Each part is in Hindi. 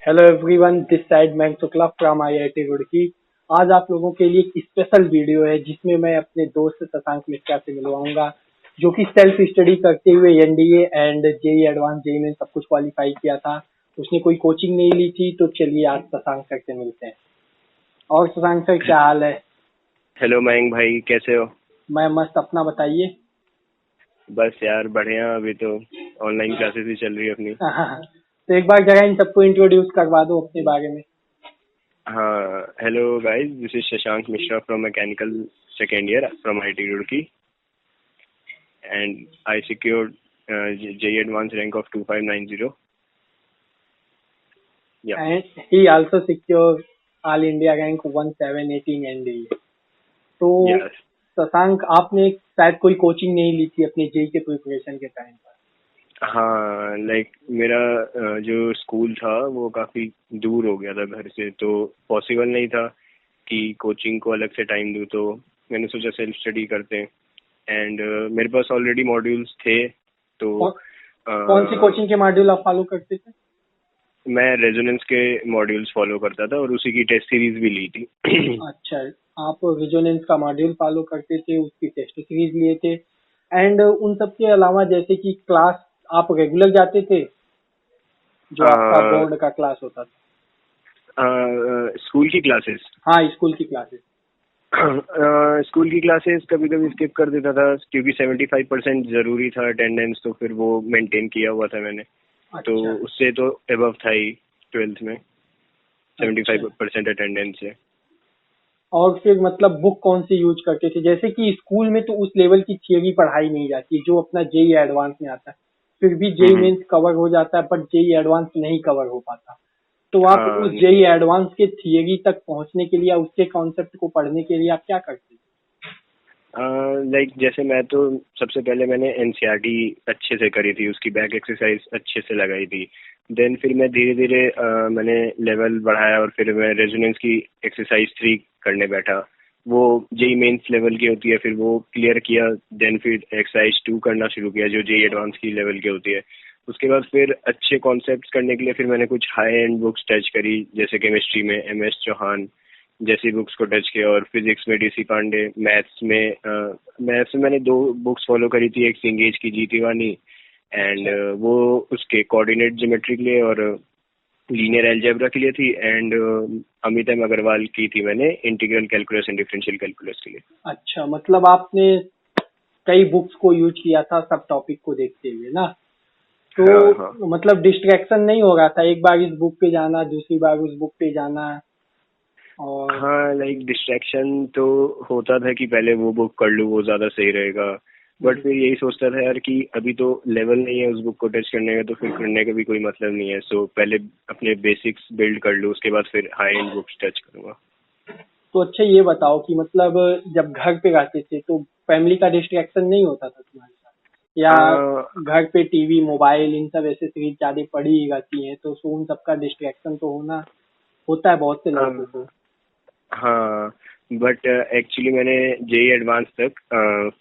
Hello everyone, this side Mayank Shukla from IIT Roorkee। आज आप लोगों के लिए एक स्पेशल वीडियो है जिसमें मैं अपने दोस्त शशांक मिश्रा से मिलवाऊंगा, जो कि सेल्फ स्टडी करते हुए NDA and JEE advance JEE में सब कुछ क्वालिफाई किया था। उसने कोई कोचिंग नहीं ली थी। तो चलिए आज शशांक सर से मिलते हैं। और शशांक सर, क्या हाल है? हेलो मयंक भाई, कैसे हो? मैं मस्त, अपना बताइए। बस यार बढ़िया। अभी तो ऑनलाइन क्लासेस ही चल रही है अपनी। तो एक बार जरा इन सबको इंट्रोड्यूस करवा दो अपने बारे में। हाँ, hello guys, this is Shashank Mishra from mechanical second year from IIT Roorkee and I secured JEE Advanced rank of 2590. Yeah. And he also secured All India rank 1718 NDA। तो Yes. शशांक, आपने शायद कोई कोचिंग नहीं ली थी अपने जेई के प्रिपरेशन के टाइम पर। हाँ, मेरा जो स्कूल था वो काफ़ी दूर हो गया था घर से, तो पॉसिबल नहीं था कि कोचिंग को अलग से टाइम दूँ। तो मैंने सोचा सेल्फ स्टडी करते हैं एंड मेरे पास ऑलरेडी मॉड्यूल्स थे। तो कौन सी कोचिंग के मॉड्यूल आप फॉलो करते थे? मैं रेजोनेंस के मॉड्यूल्स फॉलो करता था और उसी की टेस्ट सीरीज भी ली थी। अच्छा, आप रेजोनेंस का मॉड्यूल फॉलो करते थे, उसकी टेस्ट सीरीज लिए थे। एंड उन सब के अलावा जैसे कि क्लास आप रेगुलर जाते थे, जो आपका बोर्ड का क्लास होता था? स्कूल की क्लासेस? हाँ, स्कूल की क्लासेस। स्कूल की क्लासेस कभी कभी स्किप कर देता था क्योंकि 75% जरूरी था अटेंडेंस, तो फिर वो मेंटेन किया हुआ था मैंने। तो अच्छा। उससे तो एबव था ही 12th में 75% अटेंडेंस है। और फिर मतलब बुक कौन सी यूज करते थे? जैसे कि स्कूल में तो उस लेवल की थियरी पढ़ाई नहीं जाती जो अपना जेई एडवांस में आता है। फिर भी जेई मेंस कवर हो जाता है, बट जेई एडवांस नहीं कवर हो पाता। तो आप हाँ, उस जेई एडवांस के थियरी तक पहुंचने के लिए, उसके कॉन्सेप्ट को पढ़ने के लिए आप क्या करते थे? जैसे मैं तो सबसे पहले मैंने NCERT अच्छे से करी थी, उसकी बैक एक्सरसाइज अच्छे से लगाई थी। देन फिर मैं धीरे धीरे मैंने लेवल बढ़ाया और फिर मैं रेजोनेंस की एक्सरसाइज 3 करने बैठा। वो जेई मेंस लेवल की होती है, फिर वो क्लियर किया। देन फिर एक्सरसाइज 2 करना शुरू किया जो जेई एडवांस की लेवल की होती है। उसके बाद फिर अच्छे कॉन्सेप्ट्स करने के लिए फिर मैंने कुछ हाई एंड बुक्स टच करी, जैसे केमिस्ट्री में MS चौहान जैसी बुक्स को टच किया, और फिजिक्स में DC पांडे। मैथ्स में मैंने 2 बुक्स फॉलो करी थी, एक सिंगेज की जीती वानी एंड वो उसके कोऑर्डिनेट ज्योमेट्री के लिए और लीनियर अलजेब्रा के लिए थी, एंड अमित अग्रवाल की थी मैंने integral calculus and differential calculus के लिए। अच्छा, मतलब आपने कई बुक्स को यूज किया था सब टॉपिक को देखते हुए ना। तो हाँ, हाँ। मतलब डिस्ट्रैक्शन नहीं हो रहा था, एक बार इस बुक पे जाना, दूसरी बार उस बुक पे जाना? और हाँ, डिस्ट्रैक्शन तो होता था कि पहले वो बुक कर लूँ, वो ज़्यादा सही रहेगा। बट फिर यही सोचता था यार कि अभी तो लेवल नहीं है उस बुक को टच करने का, तो फिर करने का भी कोई मतलब नहीं है। सो पहले अपने बेसिक्स बिल्ड कर लूँ, उसके बाद फिर हाई एंड बुक्स टच करूँगा। तो अच्छा, ये बताओ कि मतलब जब घर पे रहते थे तो फैमिली का डिस्ट्रैक्शन नहीं होता था तुम्हारे साथ? या घर पे टीवी मोबाइल इन सब एसेसरीज ज्यादा पड़ी ही रहती हैं, तो उन सब का डिस्ट्रैक्शन तो होता है बहुत से लड़कों को। हाँ, बट एक्चुअली मैंने जेई एडवांस तक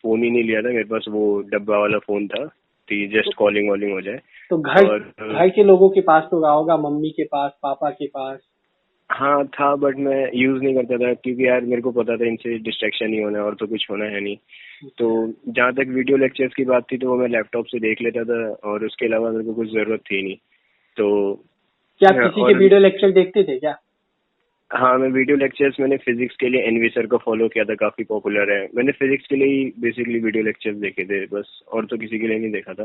फ़ोन ही नहीं लिया था। मेरे पास वो डब्बा वाला फ़ोन था कि जस्ट कॉलिंग वॉलिंग हो जाए। तो घर और घर के लोगों के पास तो रहा होगा, मम्मी के पास, पापा के पास? हाँ था, बट मैं यूज़ नहीं करता था क्योंकि यार मेरे को पता था इनसे डिस्ट्रैक्शन ही होना है और तो कुछ होना है नहीं। तो जहाँ तक वीडियो लेक्चर्स की बात थी तो वो मैं लैपटॉप से देख लेता था, और उसके अलावा मेरे को कुछ ज़रूरत थी नहीं। तो क्या आप किसी के और वीडियो लेक्चर देखते थे क्या? हाँ, मैं वीडियो लेक्चर्स मैंने फिजिक्स के लिए एनवी सर को फॉलो किया था, काफ़ी पॉपुलर है। मैंने फिजिक्स के लिए ही बेसिकली वीडियो लेक्चर्स देखे थे बस, और तो किसी के लिए नहीं देखा था।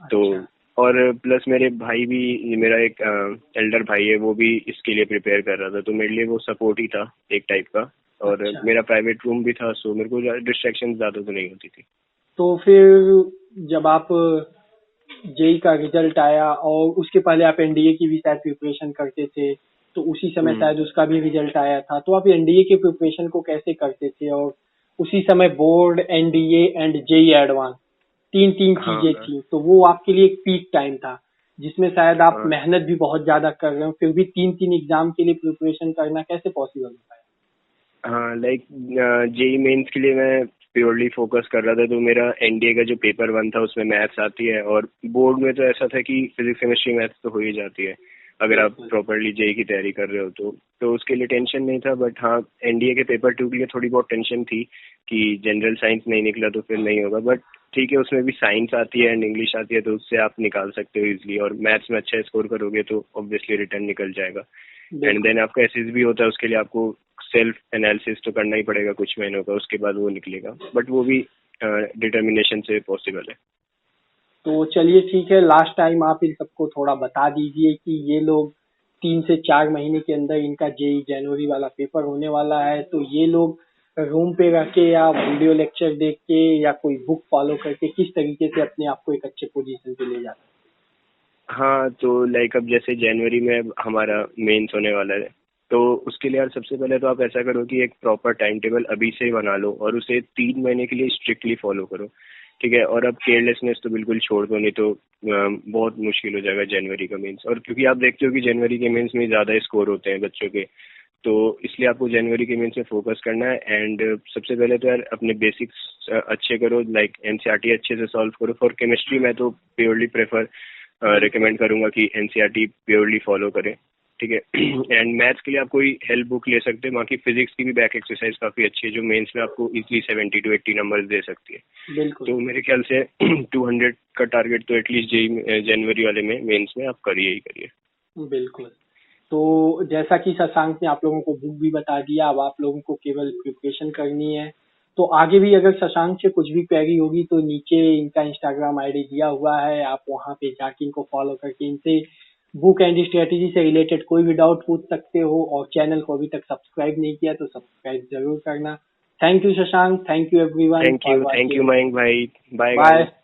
तो अच्छा। और प्लस मेरे भाई भी, मेरा एक एल्डर भाई है, वो भी इसके लिए प्रिपेयर कर रहा था, तो मेरे लिए वो सपोर्ट ही था एक टाइप का। और अच्छा, मेरा प्राइवेट रूम भी था, सो मेरे को डिस्ट्रैक्शन ज़्यादा तो नहीं होती थी। तो फिर जब आप जेई का रिजल्ट आया और उसके पहले आप एनडीए की भी शायद प्रिपरेशन करते थे, तो उसी समय शायद उसका भी रिजल्ट आया था, तो आप एनडीए के प्रिपरेशन को कैसे करते थे? और उसी समय board, NDA and JEE advance तीन तीन हाँ, चीजें थी, तो वो आपके लिए एक पीक टाइम था जिसमें शायद आप हाँ, मेहनत भी बहुत ज्यादा कर रहे हो, फिर भी तीन तीन एग्जाम के लिए प्रिपरेशन करना कैसे पॉसिबल हो पाया? हाँ। जेई मेंस के लिए मैं प्योरली फोकस कर रहा था, तो मेरा एनडीए का जो पेपर 1 था उसमें मैथ्स आती है, और बोर्ड में तो ऐसा था कि फिजिक्स केमिस्ट्री मैथ्स तो हो ही जाती है। अगर आप बिल्कुल। प्रॉपरली जेई की तैयारी कर रहे हो तो उसके लिए टेंशन नहीं था। बट हाँ, एनडीए के पेपर 2 के लिए थोड़ी बहुत टेंशन थी कि जनरल साइंस नहीं निकला तो फिर नहीं होगा। बट ठीक है, उसमें भी साइंस आती है एंड इंग्लिश आती है, तो उससे आप निकाल सकते हो इजिली। और मैथ्स में अच्छा स्कोर करोगे तो ऑब्वियसली रिटर्न निकल जाएगा। एंड बिल्कुल। देन आपका एसएस भी होता है, उसके लिए आपको सेल्फ एनालिसिस तो करना ही पड़ेगा कुछ महीनों का, उसके बाद वो निकलेगा। बट वो भी डिटर्मिनेशन से पॉसिबल है। तो चलिए ठीक है, लास्ट टाइम आप इन सबको थोड़ा बता दीजिए कि ये लोग 3 से 4 महीने के अंदर इनका जेई जनवरी वाला पेपर होने वाला है, तो ये लोग रूम पे रह के या वीडियो लेक्चर देख के या कोई बुक फॉलो करके किस तरीके से अपने आप को एक अच्छे पोजीशन पे ले जाते हाँ, तो लाइक अब जैसे जनवरी में अब हमारा मेंस होने वाला है, तो उसके लिए यार सबसे पहले तो आप ऐसा करो कि एक प्रॉपर टाइम टेबल अभी से ही बना लो और उसे 3 महीने के लिए स्ट्रिक्टली फॉलो करो। ठीक है, और अब केयरलेसनेस तो बिल्कुल छोड़ दो, नहीं तो बहुत मुश्किल हो जाएगा जनवरी का मेंस। और क्योंकि आप देखते हो कि जनवरी के मेंस में ज़्यादा स्कोर होते हैं बच्चों के, तो इसलिए आपको जनवरी के मेंस में फोकस करना है। एंड सबसे पहले तो यार अपने बेसिक्स अच्छे करो, लाइक एनसीईआरटी अच्छे से सॉल्व करो। फॉर केमिस्ट्री मैं तो प्योरली प्रेफर हैं। रिकमेंड करूंगा कि एनसीईआरटी प्योरली फॉलो करें। ठीक है। एंड मैथ्स के लिए आप कोई हेल्प बुक ले सकते हैं। बाकी फिजिक्स की भी बैक एक्सरसाइज काफी अच्छी है, जो मेंस में आपको इजीली 70 to 80 नंबर दे सकती है। बिल्कुल। तो मेरे ख्याल से 200 का टारगेट तो एटलीस्ट जेई जनवरी वाले में मेंस में आप करिए ही करिए। बिल्कुल। तो जैसा कि शशांक ने आप लोगों को बुक भी बता दिया, अब आप लोगों को केवल प्रिपरेशन करनी है। तो आगे भी अगर शशांक से कुछ भी क्वेरी होगी तो नीचे इनका इंस्टाग्राम आईडी दिया हुआ है, आप वहां पे जाके इनको फॉलो करके इनसे बुक एंड स्ट्रेटेजी से रिलेटेड कोई भी डाउट पूछ सकते हो। और चैनल को अभी तक सब्सक्राइब नहीं किया तो सब्सक्राइब जरूर करना। Thank you Shashank, thank you everyone for thank you watching. Mayank भाई। Bye bye. गाइस।